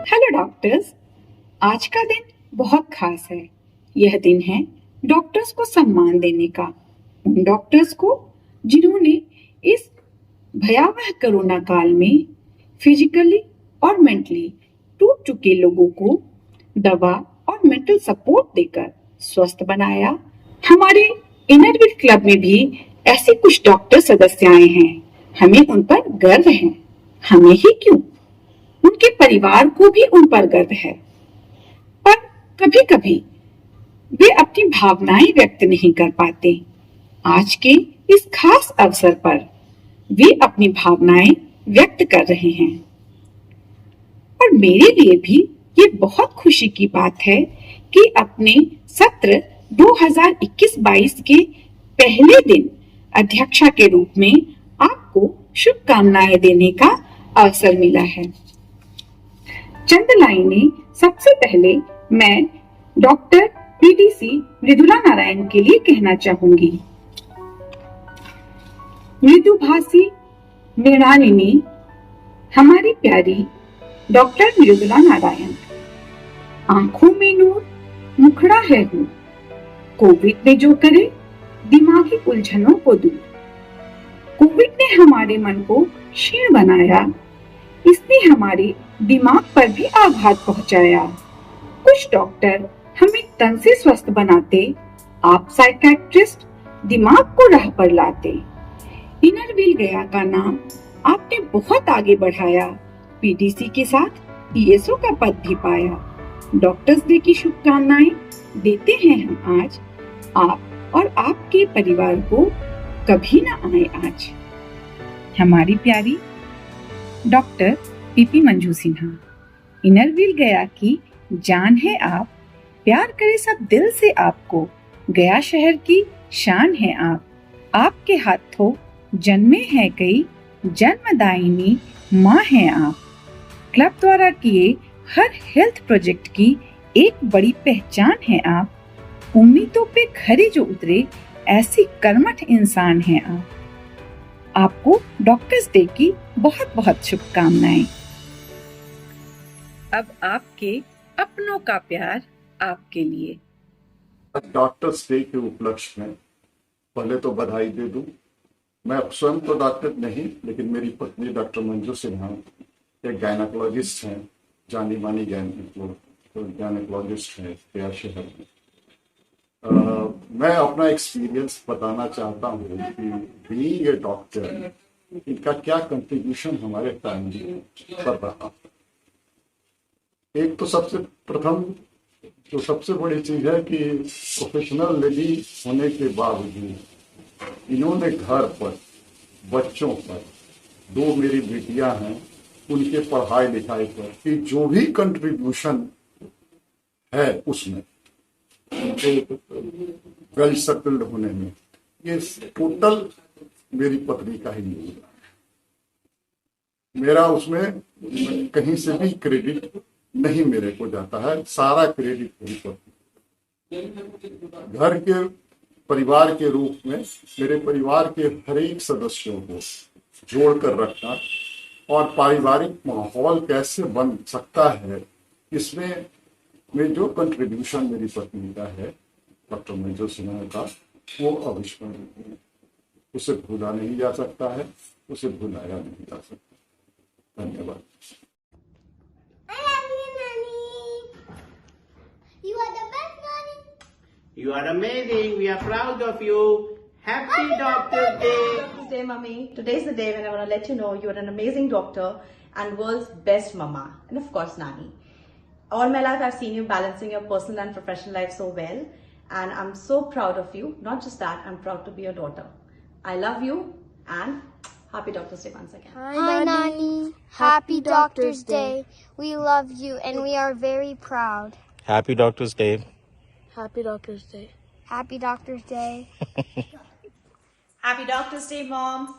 Hello doctors. आज का दिन बहुत खास है। यह दिन है डॉक्टर्स को सम्मान देने का। उन डॉक्टर्स को जिन्होंने इस भयावह कोरोना काल में फिजिकली और मेंटली टूट चुके लोगों को दवा और मेंटल सपोर्ट देकर स्वस्थ बनाया। हमारे इनरविल क्लब में भी ऐसे कुछ डॉक्टर सदस्य आए हैं। हमें उन पर गर्व है। हमें ही क्यों, उनके परिवार को भी उन पर गर्व है। पर कभी कभी वे अपनी भावनाएं व्यक्त नहीं कर पाते। आज के इस खास अवसर पर वे अपनी भावनाएं व्यक्त कर रहे हैं। और मेरे लिए भी ये बहुत खुशी की बात है कि अपने सत्र 2021-22 के पहले दिन अध्यक्षा के रूप में आपको शुभकामनाएं देने का अवसर मिला है। चंद लाइनें सबसे पहले मैं डॉक्टर पीटीसी मृदुला नारायण के लिए कहना चाहूंगी। मृदुभाषी मृणालिनी हमारी प्यारी डॉक्टर मृदुला नारायण, आंखों में नूर मुखड़ा है हूँ, कोविड ने जो करे दिमागी उलझनों को दूर। कोविड ने हमारे मन को क्षीण बनाया, इसने हमारे दिमाग पर भी आघात पहुंचाया। कुछ डॉक्टर हमें तन से स्वस्थ बनाते, आप साइकियाट्रिस्ट दिमाग को राह पर लाते। इनरविल गया का नाम आपने बहुत आगे बढ़ाया, पीटीसी के साथ ईएसओ का पद भी पाया। डॉक्टर्स डे की शुभकामनाएं देते हैं हम आज। आप और आपके परिवार को कभी ना आए आज। हमारी प्यारी doctor PP Manju Sinha, Inner Wheel गया की जान है आप, प्यार करे सब दिल से आपको, गया शहर की शान है आप। आपके हाथों जन्मे हैं कई, जन्मदायिनी माँ हैं आप। क्लब द्वारा किए हर हेल्थ प्रोजेक्ट की एक बड़ी पहचान है आप। उम्मीदों पे खरे जो उतरे, ऐसी कर्मठ इंसान हैं आप। आपको डॉक्टर्स डे की बहुत बहुत शुभकामनाएं। अब आपके अपनों का प्यार आपके लिए। डॉक्टर्स डे के उपलक्ष्य में पहले तो बधाई दे दूं। मैं स्वयं तो डॉक्टर नहीं, लेकिन मेरी पत्नी डॉक्टर मंजू सिन्हा एक गायनेकोलॉजिस्ट हैं, जानी मानी गायनेकोलॉजिस्ट हैं गया शहर में। मैं अपना एक्सपीरियंस बताना चाहता हूँ कि बीइंग ए डॉक्टर इनका क्या कंट्रीब्यूशन हमारे फैमिली पर रहा। एक तो सबसे प्रथम जो सबसे बड़ी चीज है कि प्रोफेशनल लेडी होने के बावजूद इन्होंने घर पर बच्चों पर, दो मेरी बेटियां हैं, उनके पढ़ाई लिखाई पर कि जो भी कंट्रीब्यूशन है उसमें वेल सेटल्ड होने में, ये टोटल मेरी पत्नी का ही योगदान है। मेरा उसमें कहीं से भी क्रेडिट नहीं मेरे को जाता है, सारा क्रेडिट मेरी पत्नी। घर के परिवार के रूप में मेरे परिवार के हर एक सदस्यों को जोड़कर रखना और पारिवारिक माहौल कैसे बन सकता है, इसमें में जो कंट्रीब्यूशन मेरी पत्नी का है, डॉक्टर मंजू सिन्हा का, वो अविस्मरणीय है। उसे भूला नहीं जा सकता है, उसे भुलाया नहीं जा सकता। धन्यवाद। You are amazing. We are proud of you. Happy Doctor's Day. Doctor's Day, Mummy. Today's the day when I want to let you know you are an amazing doctor and world's best mama. And of course, Nani. All my life, I've seen you balancing your personal and professional life so well. And I'm so proud of you. Not just that, I'm proud to be your daughter. I love you and happy Doctor's Day once again. Hi, Nani. Happy Doctor's Day. We love you and we are very proud. Happy Doctor's Day. Happy Doctor's Day. Happy Doctor's Day. Happy Doctor's Day, Mom.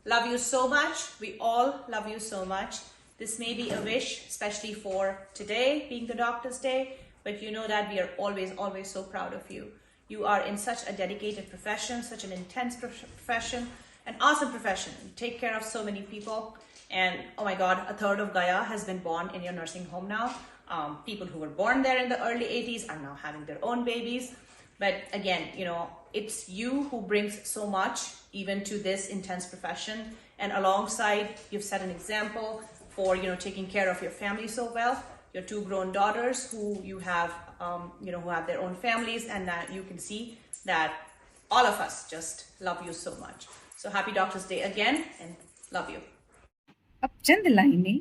Love you so much. We all love you so much. This may be a wish, especially for today being the Doctor's Day, but you know that we are always, always so proud of you. You are in such a dedicated profession, such an intense profession, an awesome profession. You take care of so many people, And oh my God, a third of Gaya has been born in your nursing home now. People who were born there in the early 80s are now having their own babies. But again, it's you who brings so much even to this intense profession. And alongside, you've set an example for, taking care of your family so well. Your 2 grown daughters who you have, who have their own families, and that you can see that all of us just love you so much. So happy Doctor's Day again, and love you. अब चंद लाइनें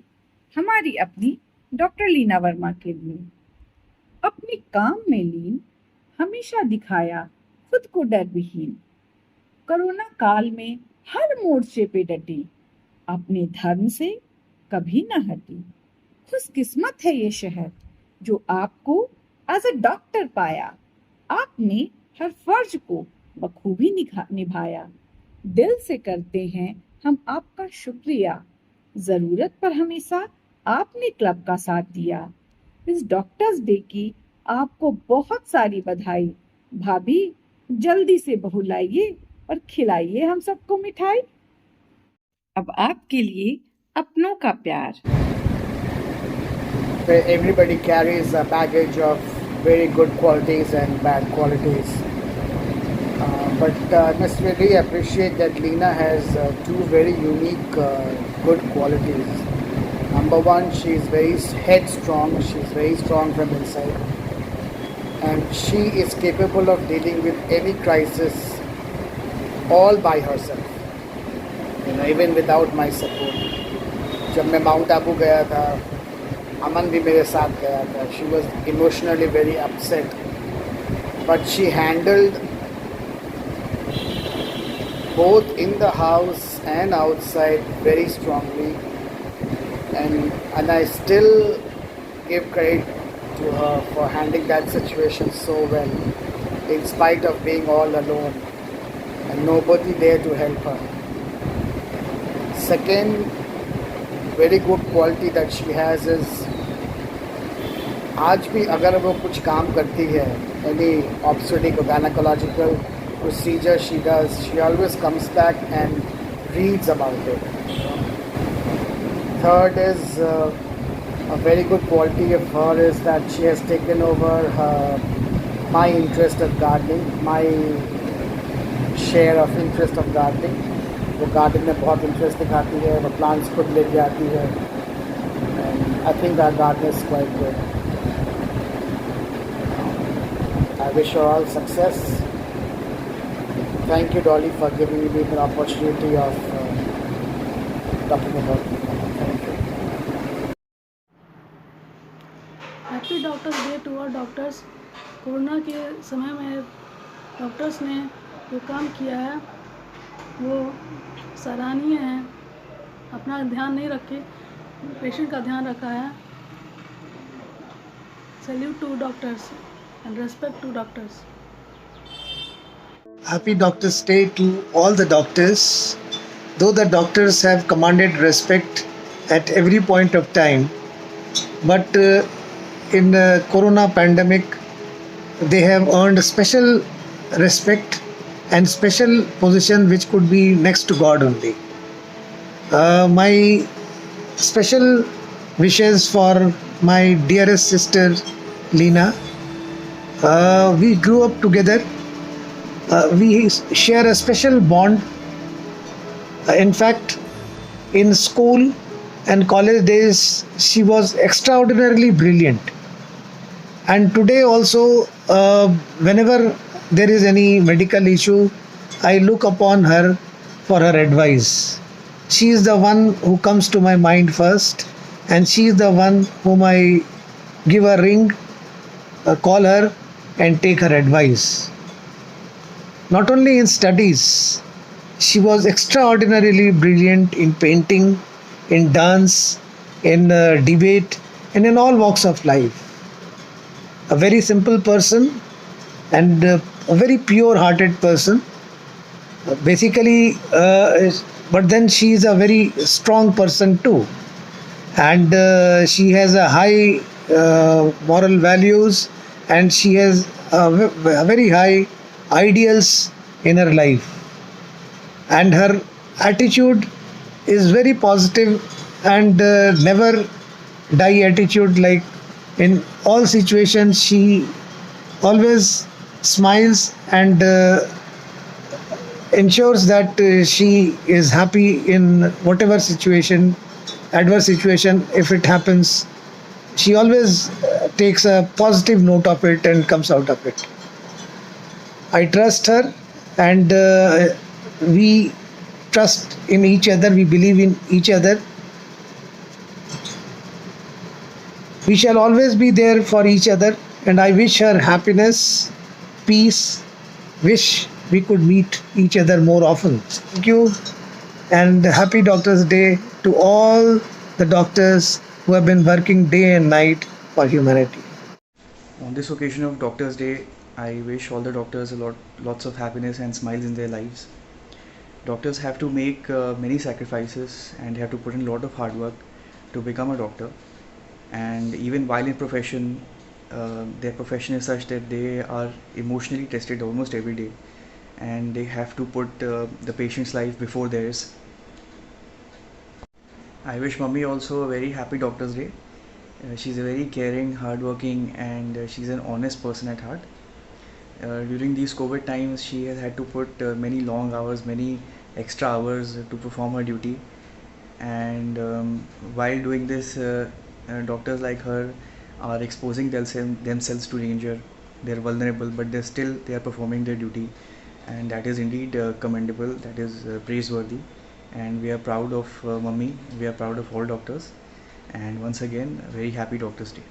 हमारी अपनी doctor Leena Verma के लिए। अपने काम में लीन, हमेशा दिखाया खुद को डर विहीन। कोरोना काल में हर मोर्चे पे डटी, अपने धर्म से कभी न हटी। खुशकिस्मत है ये शहर जो आपको एज अ डॉक्टर पाया। आपने हर फर्ज को बखूबी निभाया। दिल से करते हैं हम आपका शुक्रिया। जरूरत पर हमेशा आपने क्लब का साथ दिया। इस डॉक्टर्स डे की आपको बहुत सारी बधाई। भाभी जल्दी से बहू लाइए और खिलाइए हम सबको मिठाई। अब आपके लिए अपनों का प्यार। Where everybody carries a baggage of very good qualities and bad qualities. But I must really appreciate that Leena has 2 very unique good qualities. Number 1, she is very headstrong, she is very strong from inside. And she is capable of dealing with any crisis all by herself. Even without my support. जब मैं mount Abu गया था, अमन भी मेरे साथ गया था. She was emotionally very upset. But she handled both in the house and outside very strongly, and I still give credit to her for handling that situation so well, in spite of being all alone and nobody there to help her. Second very good quality that she has is, आज भी अगर वो कुछ काम करती है, any obstetric or gynecological procedure she does, she always comes back and reads about it. Third is a very good quality of her is that she has taken over my interest of gardening, my share of interest of gardening. वो garden में बहुत interest दिखाती है, वो plants खुद लेके आती है, and I think our garden is quite good. I wish her all success. Thank you, Dolly, for giving me the opportunity of talking about it. Thank you. Happy doctors day to all doctors. Corona के समय में doctors ने जो काम किया है वो सराहनीय है। अपना ध्यान नहीं रखे, पेशेंट का ध्यान रखा है। Salute to doctors and respect to doctors. Happy Doctor's Day to all the doctors. Though the doctors have commanded respect at every point of time, but in the corona pandemic, they have earned special respect and special position which could be next to God only. My special wishes for my dearest sister Leena. We grew up together. We share a special bond. In fact, in school and college days, she was extraordinarily brilliant. And today also, whenever there is any medical issue, I look upon her for her advice. She is the one who comes to my mind first, and she is the one whom I give a ring, call her, and take her advice. Not only in studies, she was extraordinarily brilliant in painting, in dance, in debate, and in all walks of life. A very simple person and a very pure-hearted person. Basically, but then she is a very strong person too. And she has a high moral values, and she has a very high ideals in her life, and her attitude is very positive and never die attitude. Like in all situations, she always smiles and ensures that she is happy in whatever situation, adverse situation, if it happens. She always takes a positive note of it and comes out of it. I trust her, and we trust in each other, we believe in each other. We shall always be there for each other, and I wish her happiness, peace, wish we could meet each other more often. Thank you, and happy Doctors' Day to all the doctors who have been working day and night for humanity. On this occasion of Doctors' Day, I wish all the doctors lots of happiness and smiles in their lives. Doctors have to make many sacrifices and have to put in a lot of hard work to become a doctor. And even while in profession, their profession is such that they are emotionally tested almost every day, and they have to put the patient's life before theirs. I wish Mummy also a very happy Doctor's Day. She's a very caring, hardworking, and she's an honest person at heart. During these COVID times, she has had to put many long hours, many extra hours to perform her duty. And while doing this, doctors like her are exposing themselves to danger. They're vulnerable, but they are performing their duty, and that is indeed commendable. That is praiseworthy, and we are proud of Mummy. We are proud of all doctors. And once again, a very happy Doctors' Day.